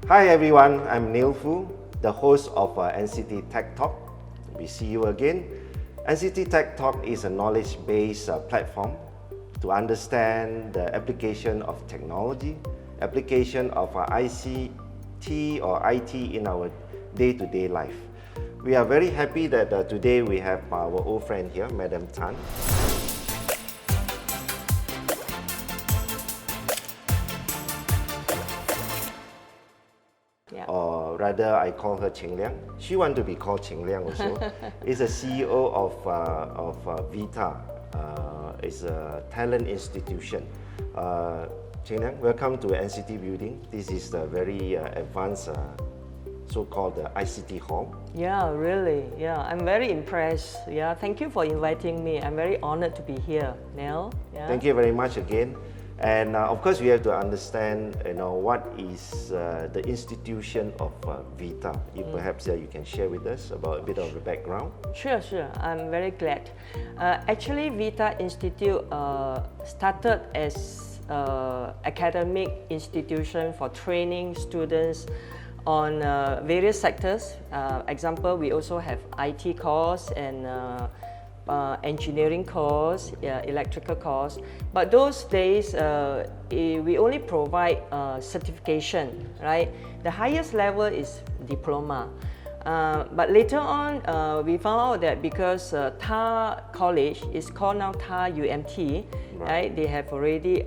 Hi everyone, I'm Neil Fu, the host of NCT Tech Talk. We see you again. NCT Tech Talk is a knowledge-based platform to understand the application of technology, application of ICT or IT in our day-to-day life. We are very happy that today we have our old friend here, Madam Tan. Or rather, I call her Cheng Liang. She wants to be called Cheng Liang also. Is a CEO of VTAR. It's a talent institution. Cheng Liang, welcome to NCT building. This is the very advanced so-called ICT hall. Yeah, really. Yeah, I'm very impressed. Yeah, thank you for inviting me. I'm very honored to be here, Neil. Yeah. Thank you very much again. And of course, we have to understand, what is the institution of VTAR. Perhaps you can share with us about a bit of the background. Sure. I'm very glad. Actually, VTAR Institute started as academic institution for training students on various sectors. Example, we also have IT course and engineering course, electrical course. But those days, we only provide certification, right? The highest level is diploma. But later on, we found out that because TAR College is called now TAR UMT, right? They have already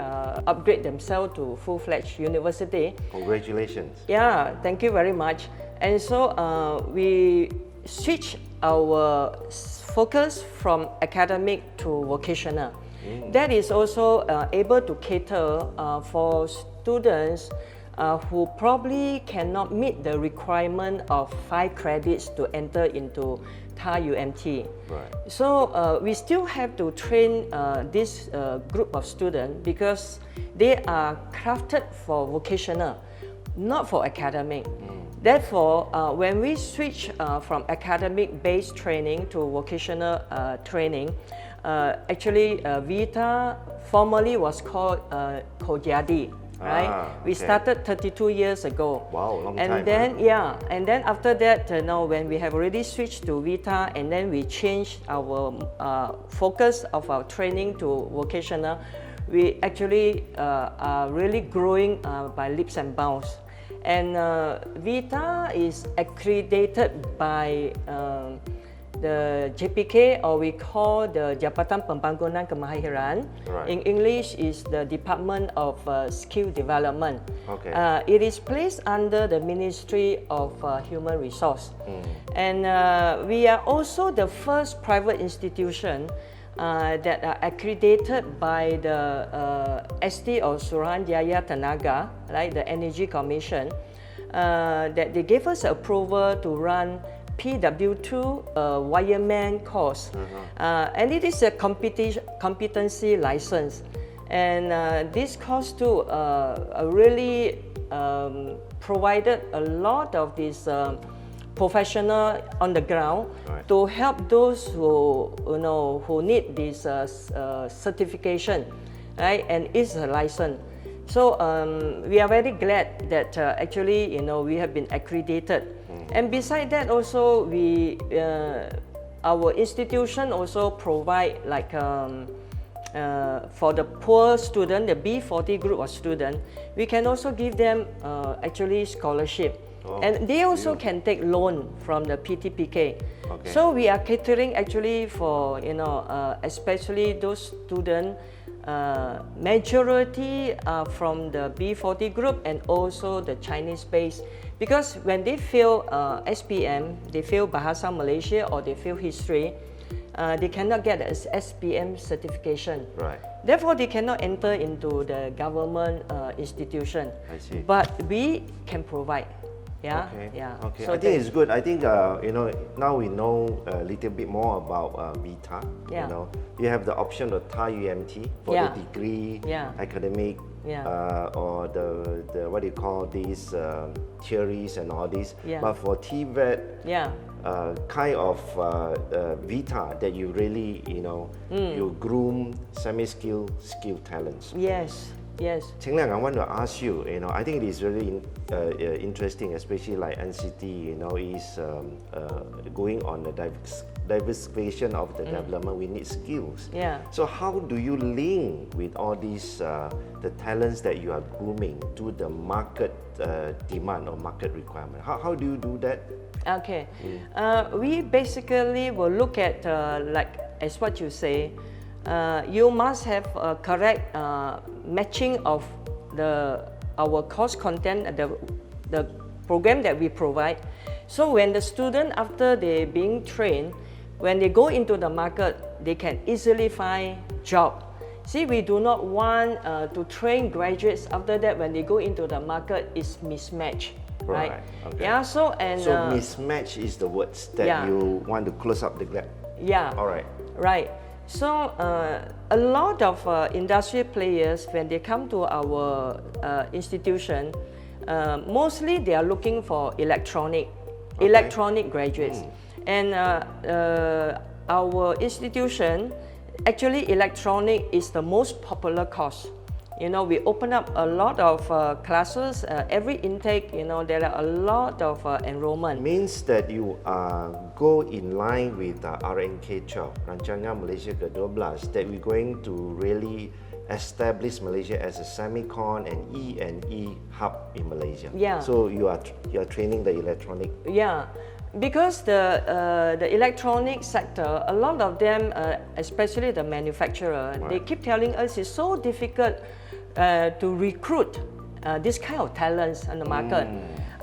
upgraded themselves to full-fledged university. Congratulations. Yeah, thank you very much. And so we switched our focus from academic to vocational. That is also able to cater for students who probably cannot meet the requirement of 5 credits to enter into TAR UMT. Right. So we still have to train this group of students because they are crafted for vocational, not for academic. Therefore, when we switch from academic-based training to vocational training, actually VTAR formerly was called 𝐂𝐨𝐬𝐬𝐻𝐸, right? We started 32 years ago. Wow, long and time. Then, and then after that, when we have already switched to VTAR, and then we changed our focus of our training to vocational, we actually are really growing by leaps and bounds. And VTAR is accredited by the JPK, or we call the Jabatan Pembangunan Kemahiran. Right. In English is the Department of Skill Development. Okay. It is placed under the Ministry of Human Resource. And we are also the first private institution that are accredited by the ST or Suruhanjaya Tenaga, right, the Energy Commission, that they gave us approval to run PW2 wireman course. And it is a competency license. And this course too really provided a lot of these professional on the ground, right, to help those who need this certification, right, and is a license. So we are very glad that actually we have been accredited. And beside that also our institution also provide like for the poor student, the B40 group of students, we can also give them actually scholarship. And they also can take loan from the PTPK. Okay. So we are catering actually for especially those students. Majority are from the B40 group and also the Chinese base, because when they fail SPM, they fail Bahasa Malaysia or they fail history, they cannot get an SPM certification. Right. Therefore, they cannot enter into the government institution. I see. But we can provide. Yeah. Okay. Yeah. Okay. So I think it's good. I think now we know a little bit more about VTAR. Yeah. You have the option of TAR UMT for the degree, academic, or the what do you call these theories and all this. Yeah. But for TVET, kind of VTAR that you really you groom semi-skilled talents. Yes. Yes. Cheng Liang, I want to ask you, I think it is really interesting, especially like NCT, is going on the diversification of the development. We need skills. Yeah. So how do you link with all these, the talents that you are grooming to the market demand or market requirement? How do you do that? Okay. We basically will look at, like as what you say, you must have a correct matching of our course content, the program that we provide. So when the student, after they being trained, when they go into the market, they can easily find job. See, we do not want to train graduates after that when they go into the market is mismatch. Right. Okay. Yeah. So mismatch is the words that you want to close up the gap. Yeah. All right. Right. So a lot of industry players, when they come to our institution, mostly they are looking for electronic graduates. And our institution, actually electronic is the most popular course. We open up a lot of classes. Every intake, there are a lot of enrollment. Means that you go in line with RNK 12, Rancangan Malaysia ke-12, that we're going to really establish Malaysia as a semicon and E&E hub in Malaysia. Yeah. So you are training the electronic. Yeah. Because the electronic sector, a lot of them, especially the manufacturer, they keep telling us it's so difficult to recruit this kind of talents on the market.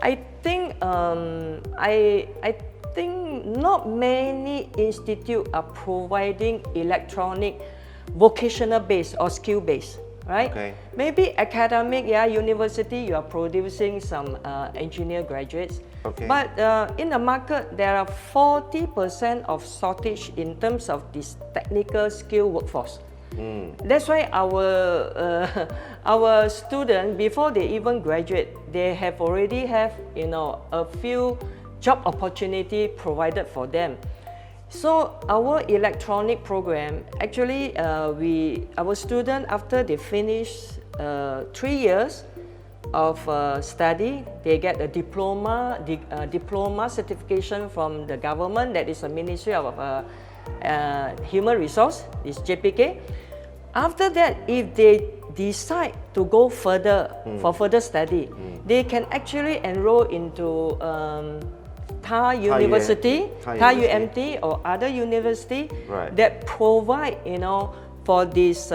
I think I think not many institutes are providing electronic vocational based or skill based. Right? Okay. Maybe academic, university, you are producing some engineer graduates. Okay. But in the market, there are 40% of shortage in terms of this technical skill workforce. That's why our students, before they even graduate, they already have a few job opportunity provided for them. So our electronic program, actually, our students, after they finish 3 years of study, they get a diploma certification from the government, that is the Ministry of Human Resource, is JPK. After that, if they decide to go further for further study, they can actually enroll into TAR University, TAR UMT or other university that provide, for this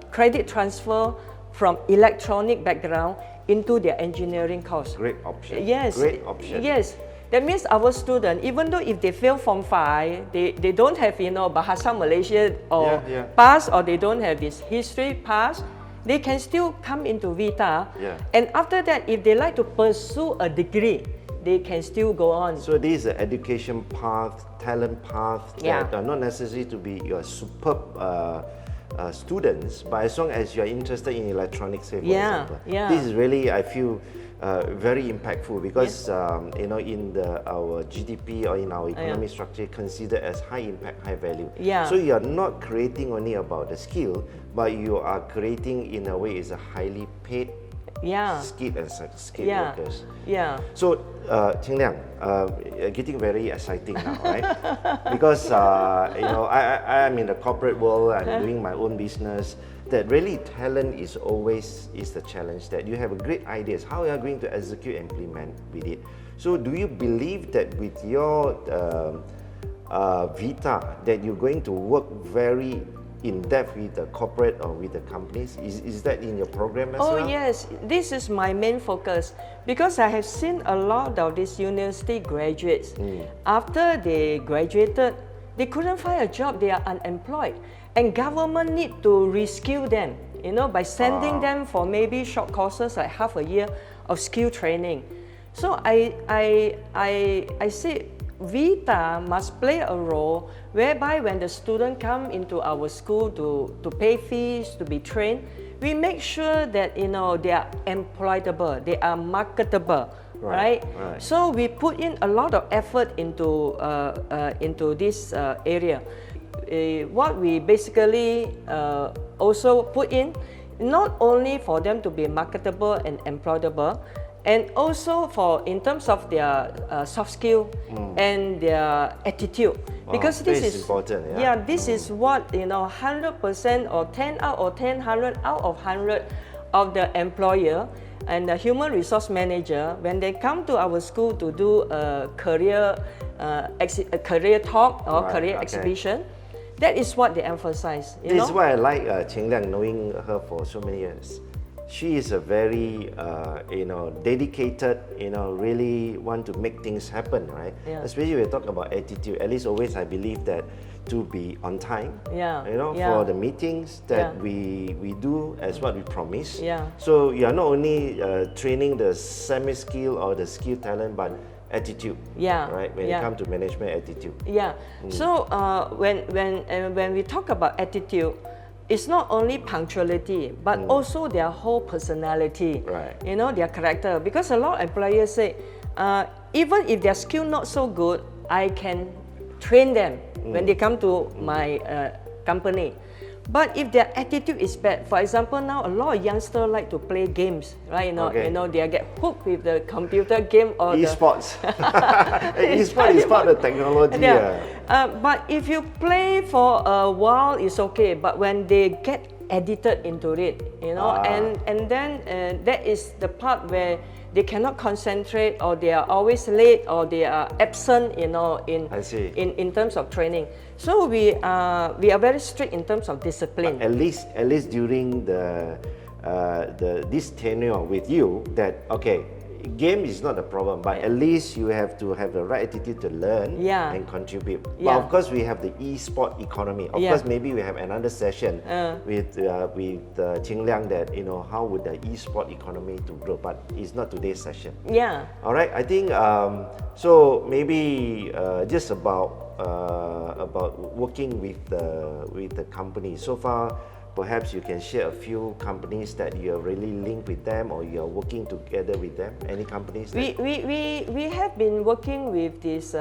credit transfer from electronic background into their engineering course. Great option. Yes. Great option. Yes. That means our students, even though if they fail Form 5, they don't have, Bahasa Malaysia or pass, or they don't have this history pass, they can still come into VTAR. And after that, if they like to pursue a degree, they can still go on. So this is an education path, talent path that are not necessary to be your superb students, but as long as you are interested in electronics, say, for example. This is really, I feel, very impactful because in our GDP or in our economic structure considered as high impact, high value. So you are not creating only about the skill, but you are creating in a way is a highly paid skilled and skilled workers. So Cheng Liang, getting very exciting now, right? Because I am in the corporate world and doing my own business. That really talent is always the challenge, that you have a great ideas, how you are going to execute and implement with it. So do you believe that with your VTAR that you're going to work very in depth with the corporate or with the companies? Is that in your program as well? Oh yes, this is my main focus because I have seen a lot of these university graduates. After they graduated, they couldn't find a job, they are unemployed. And government need to reskill them, by sending them for maybe short courses like half a year of skill training. So I say VTAR must play a role whereby when the student come into our school to pay fees, to be trained, we make sure that they are employable, they are marketable. Right? So we put in a lot of effort into this area. What we basically also put in not only for them to be marketable and employable, and also for in terms of their soft skill and their attitude. Wow, because this is important. this is what 100% or 10 out of 10, 100 out of 100 of the employer and the human resource manager, when they come to our school to do a career talk or career exhibition, that is what they emphasize. This is why I like Cheng Liang, knowing her for so many years. She is a very, dedicated, really want to make things happen, right? Yeah. Especially when we talk about attitude. At least always I believe that to be on time, for the meetings that we do as what we promise. Yeah. So you are not only training the semi-skill or the skill talent, but attitude, right? When it comes to management attitude. Yeah. So when we talk about attitude, it's not only punctuality, but also their whole personality, right? Their character. Because a lot of employers say, even if their skill not so good, I can train them when they come to my company. But if their attitude is bad, for example, now a lot of youngsters like to play games, right? They get hooked with the computer game or esports. Esports is part of technology. But if you play for a while, it's okay. But when they get addicted into it, and then that is the part where they cannot concentrate, or they are always late, or they are absent, in terms of training. So we are very strict in terms of discipline. But at least during this tenure with you, that game is not a problem, but at least you have to have the right attitude to learn and contribute. But of course, we have the e-sport economy. Of course, maybe we have another session with Cheng Liang that how would the e-sport economy to grow. But it's not today's session. Yeah. All right. I think so. Maybe just about working with the company so far. Perhaps you can share a few companies that you are really linked with them, or you are working together with them. Any companies? We have been working with this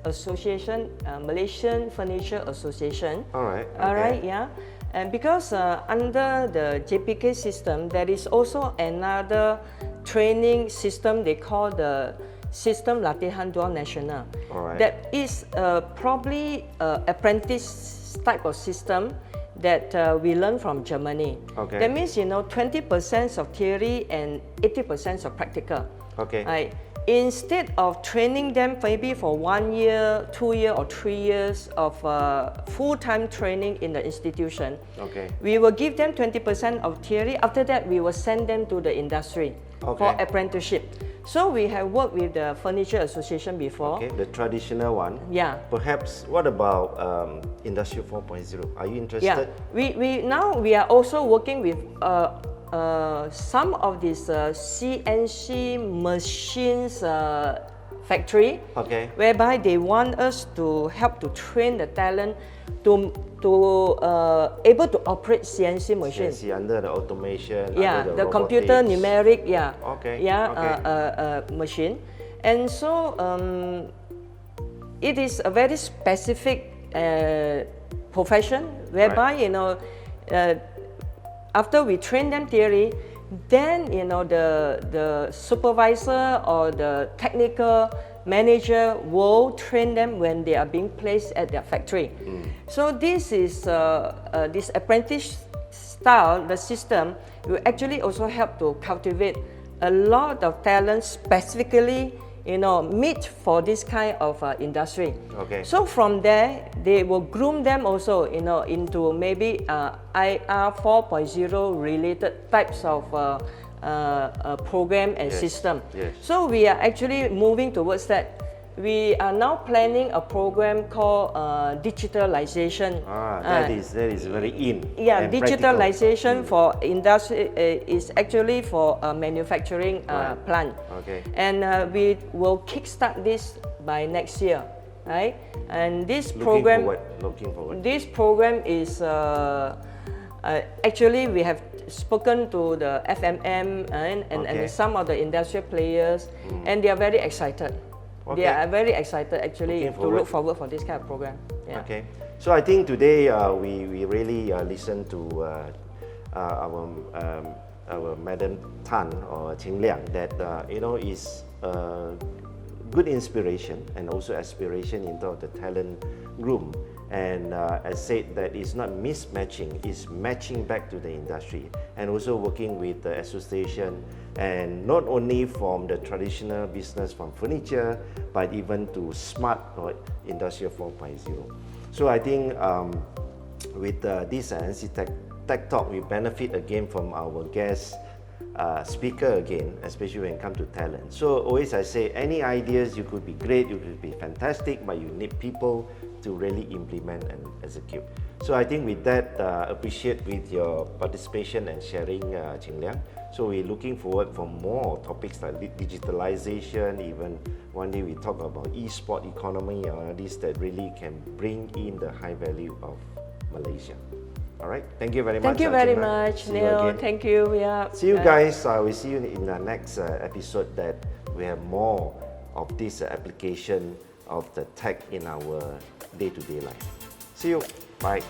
association, Malaysian Furniture Association. All right. All right. Yeah. And because under the JPK system, there is also another training system they call the System Latihan Dual Nasional. All right. That is probably apprentice type of system that we learn from Germany. Okay. That means 20% of theory and 80% of practical. Okay. Right. Instead of training them maybe for 1 year, 2 years, or 3 years of full-time training in the institution, we will give them 20% of theory. After that, we will send them to the industry for apprenticeship. So we have worked with the Furniture Association before. Okay, the traditional one. Yeah. Perhaps, what about Industry 4.0? Are you interested? Yeah. We are also working with some of these CNC machines factory, whereby they want us to help to train the talent to able to operate CNC machines. CNC under the automation, under the computer numeric, machine. And so it is a very specific profession, whereby after we train them theory, then the supervisor or the technical manager will train them when they are being placed at their factory. So this is this apprentice style, the system will actually also help to cultivate a lot of talent, specifically meet for this kind of industry. So from there, they will groom them also into maybe IR 4.0 related types of program and system. So we are actually moving towards that. We are now planning a program called digitalization. That is very in. Yeah, digitalization for industry is actually for a manufacturing plant. And we will kickstart this by next year, right? And this program, this program is actually we have spoken to the FMM and some of the industrial players, and they are very excited. They are very excited actually to look forward for this kind of program. So I think today we really listened to our Madam Tan or Cheng Liang that is good inspiration and also aspiration into the talent room. And as said, that it's not mismatching, it's matching back to the industry, and also working with the association, and not only from the traditional business from furniture, but even to smart or industrial 4.0. So I think with this NCT Tech Talk, we benefit again from our guest speaker again, especially when it comes to talent. So always I say, any ideas, you could be great, you could be fantastic, but you need people to really implement and execute. So I think with that, appreciate with your participation and sharing, Cheng Liang. So we're looking forward for more topics like digitalization, even one day we talk about e-sport economy, this that really can bring in the high value of Malaysia. All right, thank you very much. Thank you very much, Neil. Thank you. Yeah. See you guys. We see you in the next episode that we have more of this application of the tech in our day-to-day life. See you. Bye.